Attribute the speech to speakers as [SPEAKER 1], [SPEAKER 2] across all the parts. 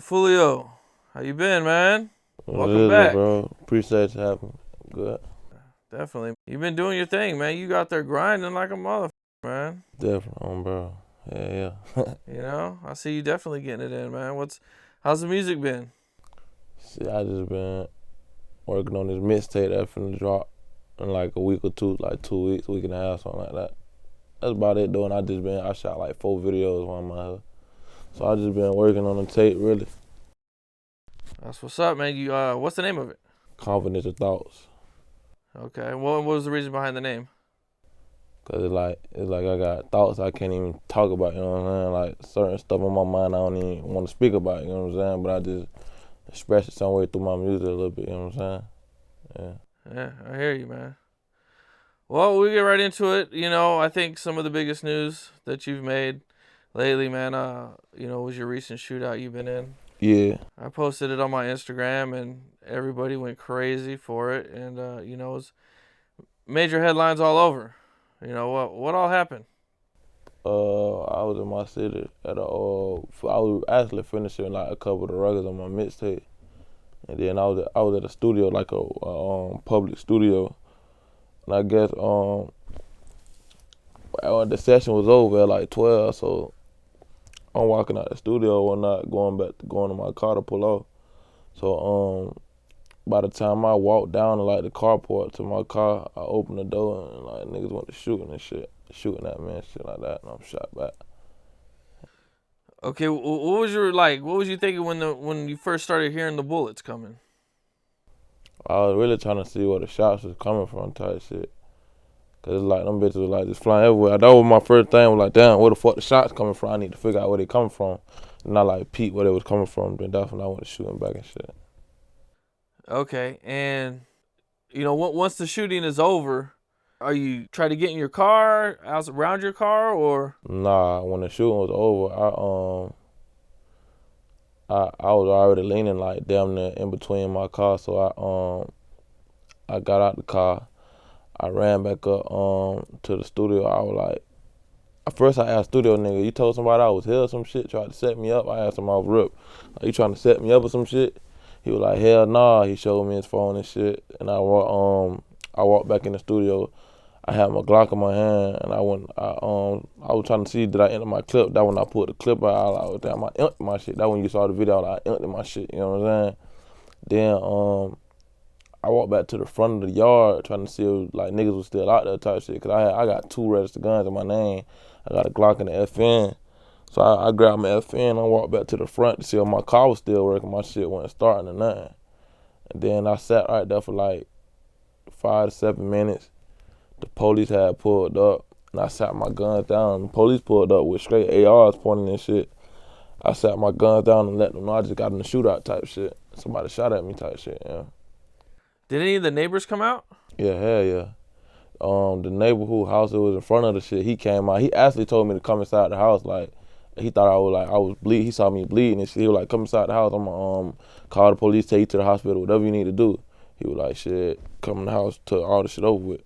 [SPEAKER 1] Foolio, how you been, man?
[SPEAKER 2] What
[SPEAKER 1] Welcome
[SPEAKER 2] is it,
[SPEAKER 1] back.
[SPEAKER 2] bro? Appreciate you having me. Good.
[SPEAKER 1] Definitely. You've been doing your thing, man. You got there grinding like a motherfucker, man.
[SPEAKER 2] Definitely, bro. Yeah.
[SPEAKER 1] I see you definitely getting it in, man. How's the music been?
[SPEAKER 2] See, I just been working on this mixtape that's finna drop in like a week or two, like 2 weeks, week and a half, something like that. That's about it, though. And I shot like 4 videos while I'm out here. So I just been working on the tape, really.
[SPEAKER 1] That's what's up, man. What's the name of it?
[SPEAKER 2] Confidential thoughts.
[SPEAKER 1] Okay. What was the reason behind the name?
[SPEAKER 2] Cause it's like I got thoughts I can't even talk about, you know what I'm saying? Like certain stuff in my mind I don't even want to speak about, you know what I'm saying? But I just express it some way through my music a little bit, you know what I'm saying? Yeah.
[SPEAKER 1] Yeah, I hear you, man. Well, we get right into it. I think some of the biggest news that you've made lately, man, was your recent shootout you've been in.
[SPEAKER 2] Yeah.
[SPEAKER 1] I posted it on my Instagram, and everybody went crazy for it. And it was major headlines all over. What all happened?
[SPEAKER 2] I was in my city at I was actually finishing like a couple of the records on my mixtape, and then I was at a studio, like a public studio, and I guess the session was over at like 12, so I'm walking out the studio one night, going to my car to pull off. So by the time I walked down to like the carport to my car, I opened the door and like niggas went to shooting at me and shit like that, and I'm shot back.
[SPEAKER 1] Okay, what was you thinking when you first started hearing the bullets coming?
[SPEAKER 2] I was really trying to see where the shots was coming from type shit. Cause it's like them bitches was like just flying everywhere. That was my first thing, was like, damn, where the fuck the shots coming from? I need to figure out where they coming from. And I like peep where they was coming from. Then that's when I went to shooting back and shit.
[SPEAKER 1] Okay, and once the shooting is over, are you trying to get in your car, out around your car, or?
[SPEAKER 2] Nah, when the shooting was over, I was already leaning like damn near in between my car, so I got out the car. I ran back up to the studio. I was like, at first I asked studio nigga, you told somebody I was here or some shit, tried to set me up. I asked him off rip, are you trying to set me up or some shit? He was like, hell nah. He showed me his phone and shit, and I walked back in the studio. I had my Glock in my hand, and I was trying to see did I enter my clip. That when I put the clip out, I was like, damn, I emptied my shit. That when you saw the video, I emptied my shit. You know what I'm saying? Then I walked back to the front of the yard trying to see if like niggas was still out there type shit. Cause I got 2 registered guns in my name. I got a Glock and an FN. So I grabbed my FN and I walked back to the front to see if my car was still working. My shit wasn't starting or nothing. And then I sat right there for like 5 to 7 minutes. The police had pulled up and I sat my guns down. The police pulled up with straight ARs pointing and shit. I sat my guns down and let them know I just got in the shootout type shit. Somebody shot at me type shit, yeah.
[SPEAKER 1] Did any of the neighbors come out?
[SPEAKER 2] Yeah, hell yeah. The neighbor whose house it was in front of the shit, he came out. He actually told me to come inside the house. Like, he thought I was bleeding. He saw me bleeding and shit. He was like, come inside the house. I'm gonna call the police, take you to the hospital, whatever you need to do. He was like, shit, come in the house, took all the shit over with.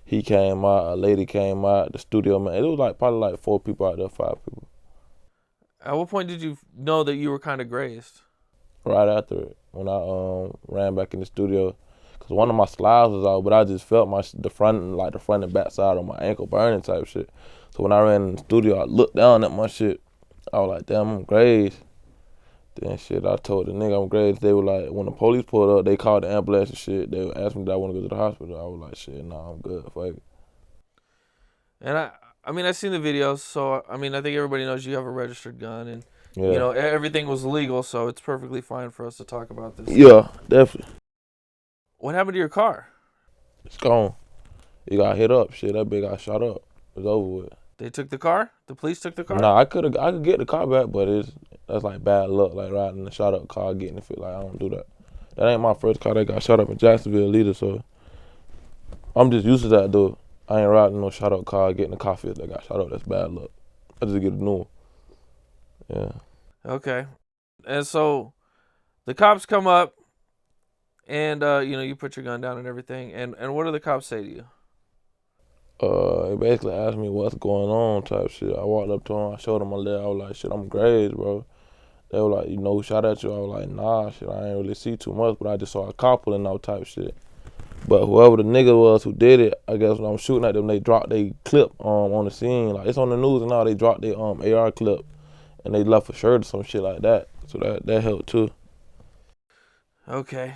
[SPEAKER 2] He came out, a lady came out, the studio man. It was like probably like 4 people out there, 5 people.
[SPEAKER 1] At what point did you know that you were kind of grazed?
[SPEAKER 2] Right after it, when I ran back in the studio, cause one of my slides was out, but I just felt the front and back side of my ankle burning type shit. So when I ran in the studio, I looked down at my shit. I was like, damn, I'm grazed. Then shit, I told the nigga I'm grazed. They were like, when the police pulled up, they called the ambulance and shit. They asked me did I want to go to the hospital. I was like, shit, nah, I'm good. Fuck it.
[SPEAKER 1] And I seen the videos, so I think everybody knows you have a registered gun, and
[SPEAKER 2] Yeah.
[SPEAKER 1] everything was legal, so it's perfectly fine for us to talk about this.
[SPEAKER 2] Yeah, definitely.
[SPEAKER 1] What happened to your car?
[SPEAKER 2] It's gone. It got hit up. Shit, that bitch got shot up. It's over with.
[SPEAKER 1] They took the car? The police took the car?
[SPEAKER 2] Nah, I could get the car back, but that's like bad luck, like riding a shot up car, getting it fit. Like I don't do that. That ain't my first car that got shot up in Jacksonville either, so I'm just used to that though. I ain't riding no shot up car, getting a car fit that got shot up. That's bad luck. I just get a new one. Yeah.
[SPEAKER 1] Okay. And so the cops come up, and you put your gun down and everything. And what do the cops say to you?
[SPEAKER 2] He basically asked me what's going on type shit. I walked up to him, I showed him my leg, I was like, shit, I'm grazed, bro. They were like, you know, who shot at you? I was like, nah, shit, I ain't really see too much, but I just saw a car pulling out type shit. But whoever the nigga was who did it, I guess when I'm shooting at them, they dropped their clip on the scene. Like, it's on the news and now they dropped their AR clip and they left a shirt or some shit like that. So that helped too.
[SPEAKER 1] Okay.